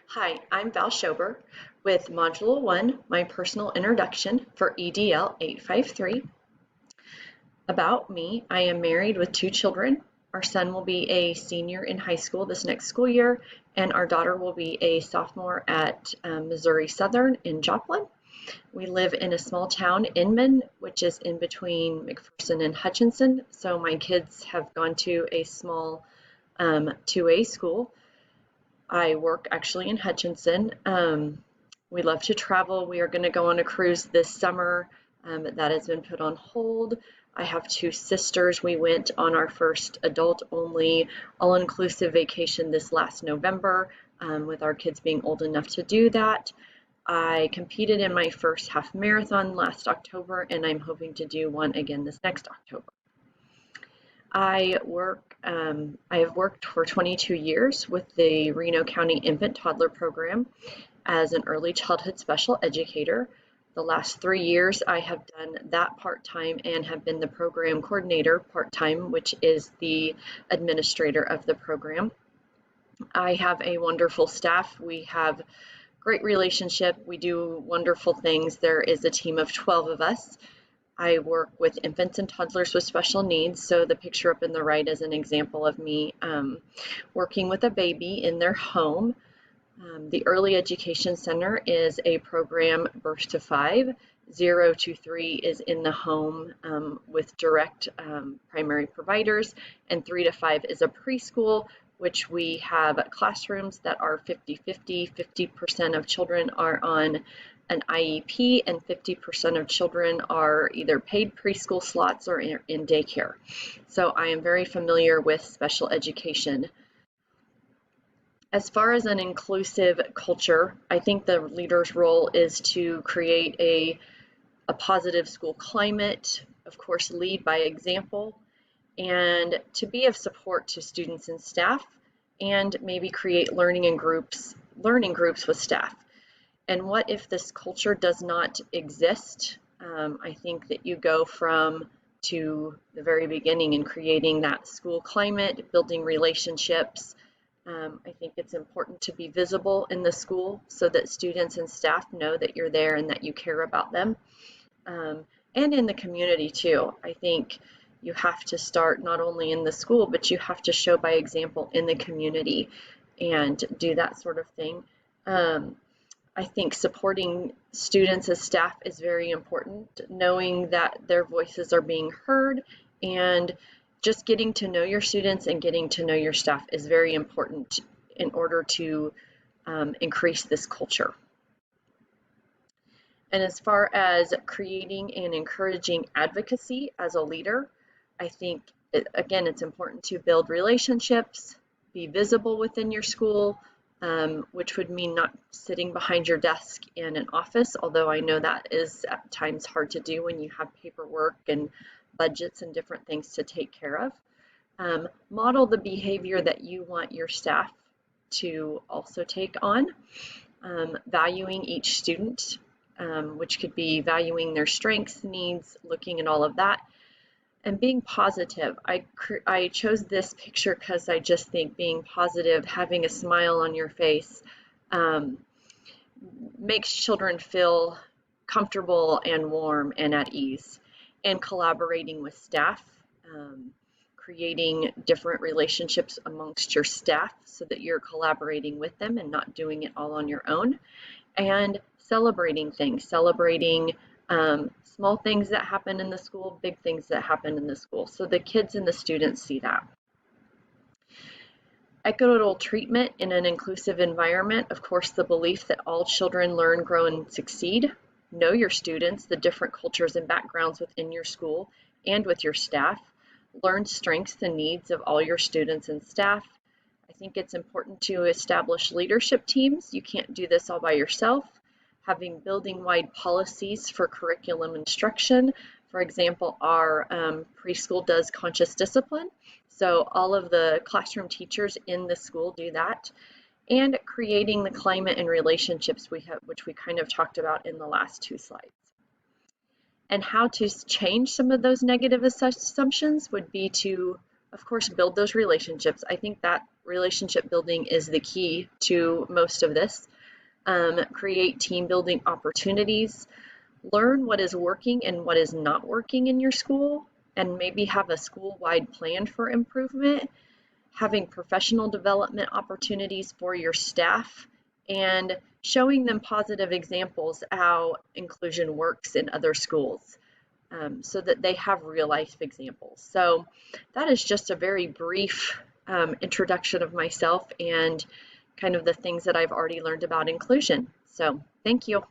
Hi, I'm Val Schober with Module 1, my personal introduction for EDL853. About me, I am married with 2 children. Our son will be a senior in high school this next school year, and our daughter will be a sophomore at Missouri Southern in Joplin. We live in a small town, Inman, which is in between McPherson and Hutchinson, so my kids have gone to a small 2A school. I work actually in Hutchinson. We love to travel. We are going to go on a cruise this summer. That has been put on hold. I have 2 sisters. We went on our first adult-only, all-inclusive vacation this last November, with our kids being old enough to do that. I competed in my first half marathon last October, and I'm hoping to do one again this next October. I have worked for 22 years with the Reno County Infant Toddler Program as an early childhood special educator. The last 3 years I have done that part-time and have been the program coordinator part-time, which is the administrator of the program. I have a wonderful staff. We have great relationship. We do wonderful things. There is a team of 12 of us. I work with infants and toddlers with special needs, so the picture up in the right is an example of me working with a baby in their home. The Early Education Center is a program birth to 5. 0 to 3 is in the home with direct primary providers, and 3 to 5 is a preschool, which we have classrooms that are 50-50. 50% of children are on an IEP, and 50% of children are either paid preschool slots or in daycare. So I am very familiar with special education. As far as an inclusive culture, I think the leader's role is to create a positive school climate, of course, lead by example, and to be of support to students and staff, and maybe create learning groups with staff. And what if this culture does not exist? I think that you go to the very beginning in creating that school climate, building relationships. I think it's important to be visible in the school so that students and staff know that you're there and that you care about them. And in the community too. I think you have to start not only in the school, but you have to show by example in the community and do that sort of thing. I think supporting students as staff is very important, knowing that their voices are being heard, and just getting to know your students and getting to know your staff is very important in order to increase this culture. And as far as creating and encouraging advocacy as a leader, I think, again, it's important to build relationships, be visible within your school, which would mean not sitting behind your desk in an office, although I know that is at times hard to do when you have paperwork and budgets and different things to take care of. Model the behavior that you want your staff to also take on, valuing each student, which could be valuing their strengths, needs, looking at all of that, and being positive. I chose this picture because I just think being positive, having a smile on your face, makes children feel comfortable and warm and at ease. And collaborating with staff, creating different relationships amongst your staff so that you're collaborating with them and not doing it all on your own. And celebrating things, small things that happen in the school, big things that happen in the school, so the kids and the students see that. Equitable treatment in an inclusive environment, of course, the belief that all children learn, grow, and succeed. Know your students, the different cultures and backgrounds within your school and with your staff. Learn strengths and needs of all your students and staff. I think it's important to establish leadership teams. You can't do this all by yourself. Having building-wide policies for curriculum instruction. For example, our preschool does conscious discipline, so all of the classroom teachers in the school do that. And creating the climate and relationships we have, which we kind of talked about in the last 2 slides. And how to change some of those negative assumptions would be to of course, build those relationships. I think that relationship building is the key to most of this. Create team building opportunities. Learn what is working and what is not working in your school, and maybe have a school-wide plan for improvement. Having professional development opportunities for your staff, and showing them positive examples how inclusion works in other schools, so that they have real life examples. So that is just a very brief introduction of myself and kind of the things that I've already learned about inclusion. So thank you.